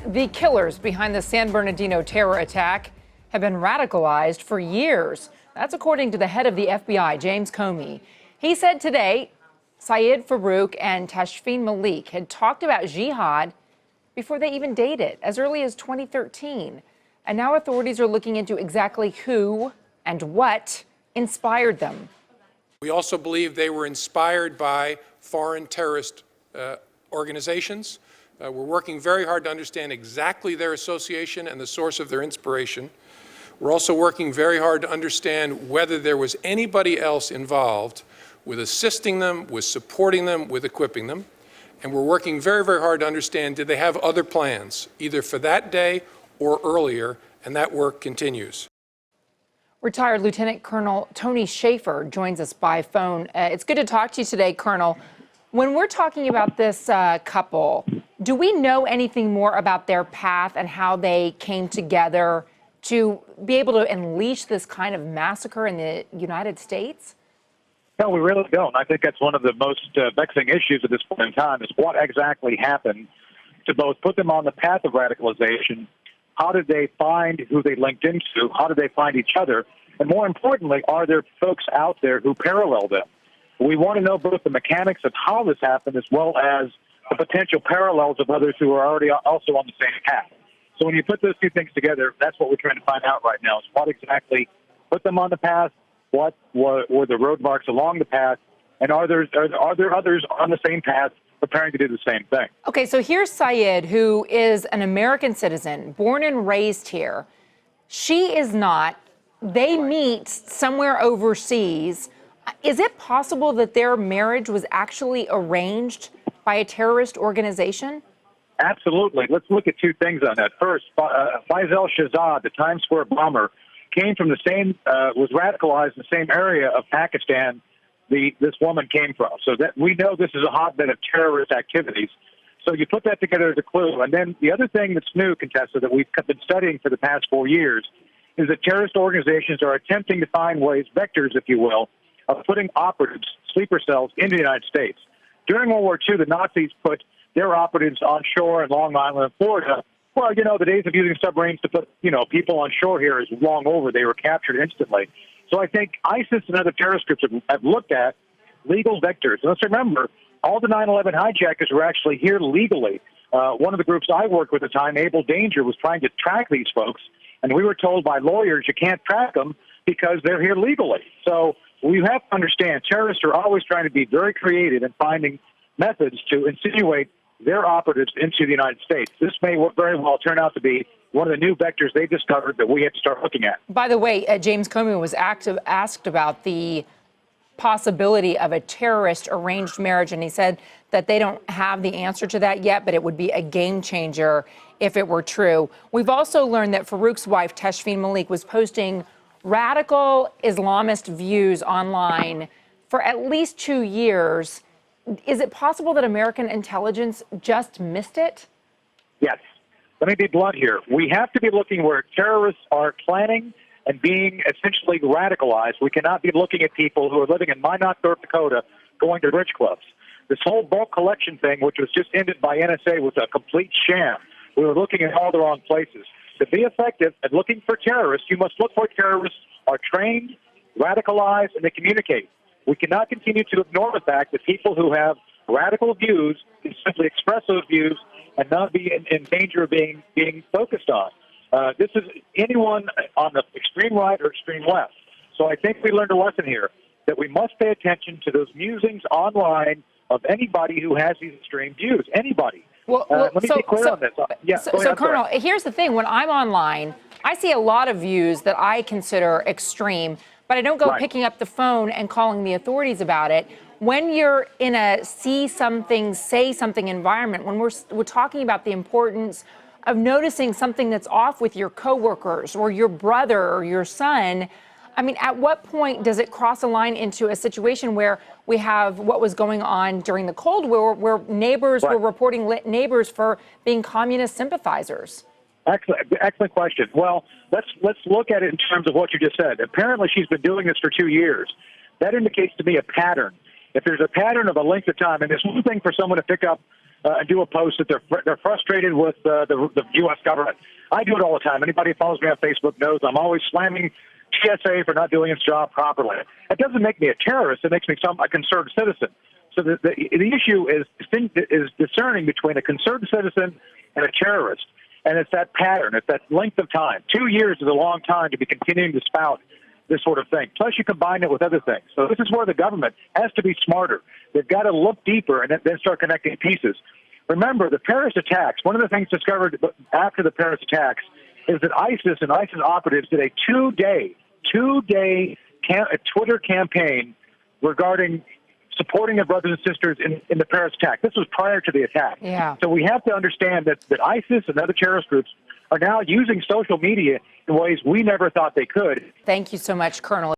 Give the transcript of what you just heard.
The killers behind the San Bernardino terror attack have been radicalized for years. That's according to the head of the FBI, James Comey. He said today Syed Farook and Tashfeen Malik had talked about jihad before they even dated, as early as 2013. And now authorities are looking into exactly who and what inspired them. We also believe they were inspired by foreign terrorist organizations. We're working very hard to understand exactly their association and the source of their inspiration. We're also working very hard to understand whether there was anybody else involved with assisting them, with supporting them, with equipping them. And we're working very, very hard to understand, did they have other plans, either for that day or earlier, and that work continues. Retired Lieutenant Colonel Tony Schaffer joins us by phone. It's good to talk to you today, Colonel. When we're talking about this couple, do we know anything more about their path and how they came together to be able to unleash this kind of massacre in the United States? No, we really don't. I think that's one of the most vexing issues at this point in time is what exactly happened to both put them on the path of radicalization. How did they find who they linked into? How did they find each other? And more importantly, are there folks out there who parallel them? We want to know both the mechanics of how this happened as well as the potential parallels of others who are already also on the same path. So when you put those two things together, that's what we're trying to find out right now, is what exactly put them on the path, what were the road marks along the path, and are there others on the same path preparing to do the same thing? Okay, so here's Syed, who is an American citizen, born and raised here. She is not. They meet somewhere overseas. Is it possible that their marriage was actually arranged by a terrorist organization? Absolutely. Let's look at two things on that. First, Faisal Shahzad, the Times Square bomber, came from the same, was radicalized in the same area of Pakistan this woman came from. So that we know this is a hotbed of terrorist activities. So you put that together as a clue. And then the other thing that's new, Contessa, that we've been studying for the past 4 years is that terrorist organizations are attempting to find ways, vectors, if you will, of putting operatives, sleeper cells, into the United States. During World War II, the Nazis put their operatives on shore in Long Island and Florida. Well, the days of using submarines to put, people on shore here is long over. They were captured instantly. So I think ISIS and other terrorist groups have looked at legal vectors. And let's remember, all the 9/11 hijackers were actually here legally. One of the groups I worked with at the time, Able Danger, was trying to track these folks. And we were told by lawyers you can't track them because they're here legally. So we have to understand terrorists are always trying to be very creative in finding methods to insinuate their operatives into the United States. This may very well turn out to be one of the new vectors they discovered that we have to start looking at. By the way, James Comey was asked about the possibility of a terrorist arranged marriage, and he said that they don't have the answer to that yet, but it would be a game changer if it were true. We've also learned that Farook's wife, Tashfeen Malik, was posting radical Islamist views online for at least 2 years. Is it possible that American intelligence just missed it? Yes. Let me be blunt here. We have to be looking where terrorists are planning and being essentially radicalized. We cannot be looking at people who are living in Minot, North Dakota, going to bridge clubs. This whole bulk collection thing, which was just ended by NSA, was a complete sham. We were looking at all the wrong places. To be effective at looking for terrorists, you must look where terrorists are trained, radicalized, and they communicate. We cannot continue to ignore the fact that people who have radical views can simply express those views and not be in danger of being focused on. This is anyone on the extreme right or extreme left. So I think we learned a lesson here that we must pay attention to those musings online of anybody who has these extreme views. Anybody. Let me be clear on this. So Colonel, here's the thing. When I'm online, I see a lot of views that I consider extreme, but I don't go picking up the phone and calling the authorities about it. When you're in a see something, say something environment, when we're talking about the importance of noticing something that's off with your coworkers or your brother or your son, I mean, at what point does it cross a line into a situation where we have what was going on during the Cold War, where neighbors were reporting neighbors for being communist sympathizers? Excellent question. Well, let's look at it in terms of what you just said. Apparently, she's been doing this for 2 years. That indicates to me a pattern. If there's a pattern of a length of time, and it's one thing for someone to pick up and do a post that they're frustrated with the U.S. government. I do it all the time. Anybody who follows me on Facebook knows I'm always slamming TSA for not doing its job properly. It doesn't make me a terrorist. It makes me a concerned citizen. So the issue is discerning between a concerned citizen and a terrorist. And it's that pattern. It's that length of time. 2 years is a long time to be continuing to spout this sort of thing. Plus, you combine it with other things. So this is where the government has to be smarter. They've got to look deeper and then start connecting pieces. Remember, the Paris attacks, one of the things discovered after the Paris attacks is that ISIS and ISIS operatives did a two-day Twitter campaign regarding supporting their brothers and sisters in the Paris attack. This was prior to the attack. Yeah. So we have to understand that ISIS and other terrorist groups are now using social media in ways we never thought they could. Thank you so much, Colonel.